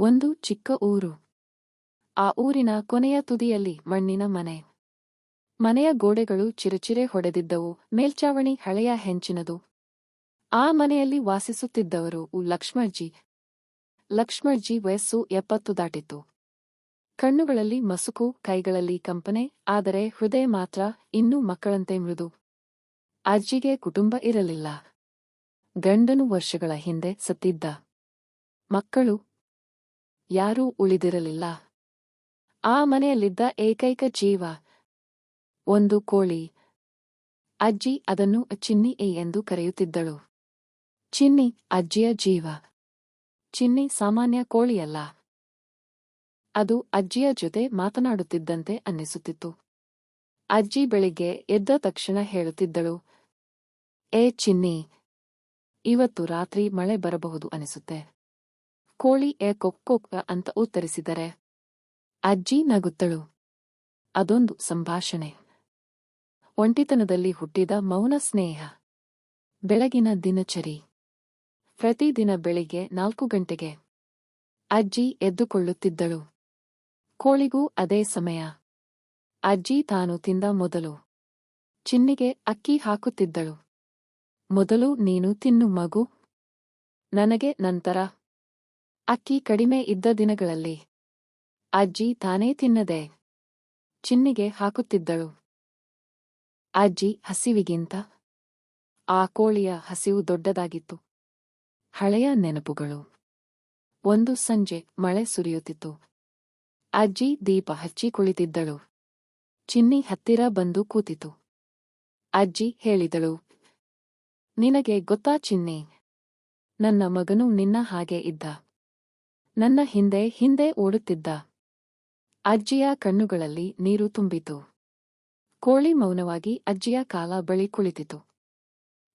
ಒಂದು ಚಿಕ್ಕ ಊರು. ಆ ಊರಿನ ಕೊನೆಯ ತುದಿಯಲ್ಲಿ ಮಣ್ಣಿನ ಮನೆ. ಮನೆಯ ಗೋಡೆಗಳು ಚಿರಚಿರೆ ಹೊಡೆದಿದ್ದವು, ಮೇಲ್ಚಾವಣಿ ಹಳೆಯ ಹೆಂಚಿನದು. ಆ ಮನೆಯಲ್ಲಿ ವಾಸಿಸುತ್ತಿದ್ದವರು ಲಕ್ಷ್ಮಜ್ಜಿ. ಲಕ್ಷ್ಮಜ್ಜಿ ವಯಸ್ಸು 70 ದಾಟಿತ್ತು. ಕಣ್ಣುಗಳಲ್ಲಿ ಮಸುಕು, ಕೈಗಳಲ್ಲಿ ಕಂಪನೆ, ಆದರೆ ಹೃದಯ ಮಾತ್ರ ಇನ್ನೂ ಮಕ್ಕಳಂತೆ ಮೃದು. ಅಜ್ಜಿಗೆ ಕುಟುಂಬ ಇರಲಿಲ್ಲ. ಗಂಡನು ವರ್ಷಗಳ ಹಿಂದೆ ಸತ್ತಿದ್ದ. ಮಕ್ಕಳು ಯಾರೂ ಉಳಿದಿರಲಿಲ್ಲ. ಆ ಮನೆಯಲ್ಲಿದ್ದ ಏಕೈಕ ಜೀವ ಒಂದು ಕೋಳಿ. ಅಜ್ಜಿ ಅದನ್ನು ಚಿನ್ನಿ ಎಂದು ಕರೆಯುತ್ತಿದ್ದಳು. ಚಿನ್ನಿ ಅಜ್ಜಿಯ ಜೀವ. ಚಿನ್ನಿ ಸಾಮಾನ್ಯ ಕೋಳಿಯಲ್ಲ. ಅದು ಅಜ್ಜಿಯ ಜೊತೆ ಮಾತನಾಡುತ್ತಿದ್ದಂತೆ ಅನ್ನಿಸುತ್ತಿತ್ತು. ಅಜ್ಜಿ ಬೆಳಿಗ್ಗೆ ಎದ್ದ ತಕ್ಷಣ ಹೇಳುತ್ತಿದ್ದಳು, ಏ ಚಿನ್ನಿ, ಇವತ್ತು ರಾತ್ರಿ ಮಳೆ ಬರಬಹುದು ಅನಿಸುತ್ತೆ. ಕೋಳಿ ಕೊಕ್ ಅಂತ ಉತ್ತರಿಸಿದರೆ ಅಜ್ಜಿ ನಗುತ್ತಳು. ಅದೊಂದು ಸಂಭಾಷಣೆ. ಒಂಟಿತನದಲ್ಲಿ ಹುಟ್ಟಿದ ಮೌನ ಸ್ನೇಹ. ಬೆಳಗಿನ ದಿನಚರಿ. ಪ್ರತಿದಿನ ಬೆಳಿಗ್ಗೆ 4 ಗಂಟೆಗೆ ಅಜ್ಜಿ ಎದ್ದುಕೊಳ್ಳುತ್ತಿದ್ದಳು. ಕೋಳಿಗೂ ಅದೇ ಸಮಯ. ಅಜ್ಜಿ ತಾನು ತಿಂದ ಮೊದಲು ಚಿನ್ನಿಗೆ ಅಕ್ಕಿ ಹಾಕುತ್ತಿದ್ದಳು. ಮೊದಲು ನೀನು ತಿನ್ನು ಮಗು, ನನಗೆ ನಂತರ. ಅಕ್ಕಿ ಕಡಿಮೆ ಇದ್ದ ದಿನಗಳಲ್ಲಿ ಅಜ್ಜಿ ತಾನೇ ತಿನ್ನದೆ ಚಿನ್ನಿಗೆ ಹಾಕುತ್ತಿದ್ದಳು. ಅಜ್ಜಿ ಹಸಿವಿಗಿಂತ ಆ ಕೋಳಿಯ ಹಸಿವು ದೊಡ್ಡದಾಗಿತ್ತು. ಹಳೆಯ ನೆನಪುಗಳು. ಒಂದು ಸಂಜೆ ಮಳೆ ಸುರಿಯುತ್ತಿತ್ತು. ಅಜ್ಜಿ ದೀಪ ಹಚ್ಚಿ ಕುಳಿತಿದ್ದಳು. ಚಿನ್ನಿ ಹತ್ತಿರ ಬಂದು ಕೂತಿತು. ಅಜ್ಜಿ ಹೇಳಿದಳು, ನಿನಗೆ ಗೊತ್ತಾ ಚಿನ್ನಿ, ನನ್ನ ಮಗನು ನಿನ್ನ ಹಾಗೆ ಇದ್ದ. ನನ್ನ ಹಿಂದೆ ಹಿಂದೆ ಓಡುತ್ತಿದ್ದ. ಅಜ್ಜಿಯ ಕಣ್ಣುಗಳಲ್ಲಿ ನೀರು ತುಂಬಿತು. ಕೋಳಿ ಮೌನವಾಗಿ ಅಜ್ಜಿಯ ಕಾಲ ಬಳಿ ಕುಳಿತಿತು.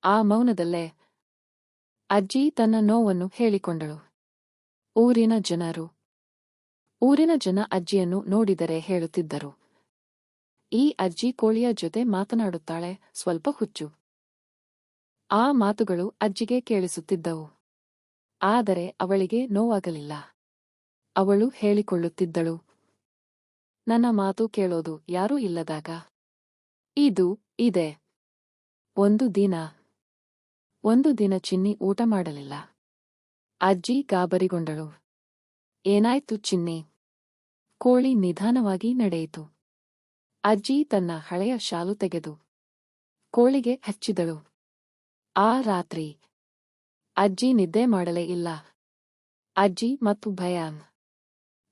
ಆ ಮೌನದಲ್ಲೇ ಅಜ್ಜಿ ತನ್ನ ನೋವನ್ನು ಹೇಳಿಕೊಂಡಳು. ಊರಿನ ಜನ ಅಜ್ಜಿಯನ್ನು ನೋಡಿದರೆ ಹೇಳುತ್ತಿದ್ದರು, ಈ ಅಜ್ಜಿ ಕೋಳಿಯ ಜೊತೆ ಮಾತನಾಡುತ್ತಾಳೆ, ಸ್ವಲ್ಪ ಹುಚ್ಚು. ಆ ಮಾತುಗಳು ಅಜ್ಜಿಗೆ ಕೇಳಿಸುತ್ತಿದ್ದವು. ಆದರೆ ಅವಳಿಗೆ ನೋವಾಗಲಿಲ್ಲ. ಅವಳು ಹೇಳಿಕೊಳ್ಳುತ್ತಿದ್ದಳು, ನನ್ನ ಮಾತು ಕೇಳೋದು ಯಾರೂ ಇಲ್ಲದಾಗ ಇದೆ. ಒಂದು ದಿನ ಚಿನ್ನಿ ಊಟ ಮಾಡಲಿಲ್ಲ. ಅಜ್ಜಿ ಗಾಬರಿಗೊಂಡಳು. ಏನಾಯ್ತು ಚಿನ್ನಿ? ಕೋಳಿ ನಿಧಾನವಾಗಿ ನಡೆಯಿತು. ಅಜ್ಜಿ ತನ್ನ ಹಳೆಯ ಶಾಲು ತೆಗೆದು ಕೋಳಿಗೆ ಹಚ್ಚಿದಳು. ಆ ರಾತ್ರಿ ಅಜ್ಜಿ ನಿದ್ದೆ ಮಾಡಲೇ ಇಲ್ಲ. ಅಜ್ಜಿ ಮತ್ತು ಭಯ.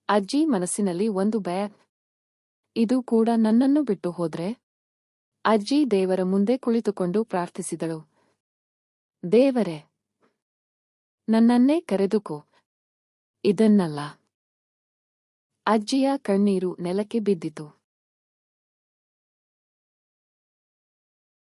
ಅಜ್ಜಿ ಮನಸ್ಸಿನಲ್ಲಿ ಒಂದು ಭಯ, ಇದು ಕೂಡ ನನ್ನನ್ನು ಬಿಟ್ಟು ಹೋದ್ರೆ? ಅಜ್ಜಿ ದೇವರ ಮುಂದೆ ಕುಳಿತುಕೊಂಡು ಪ್ರಾರ್ಥಿಸಿದಳು, ದೇವರೇ, ನನ್ನನ್ನೇ ಕರೆದುಕೋ, ಇದನ್ನಲ್ಲ. ಅಜ್ಜಿಯ ಕಣ್ಣೀರು ನೆಲಕ್ಕೆ ಬಿದ್ದಿತು.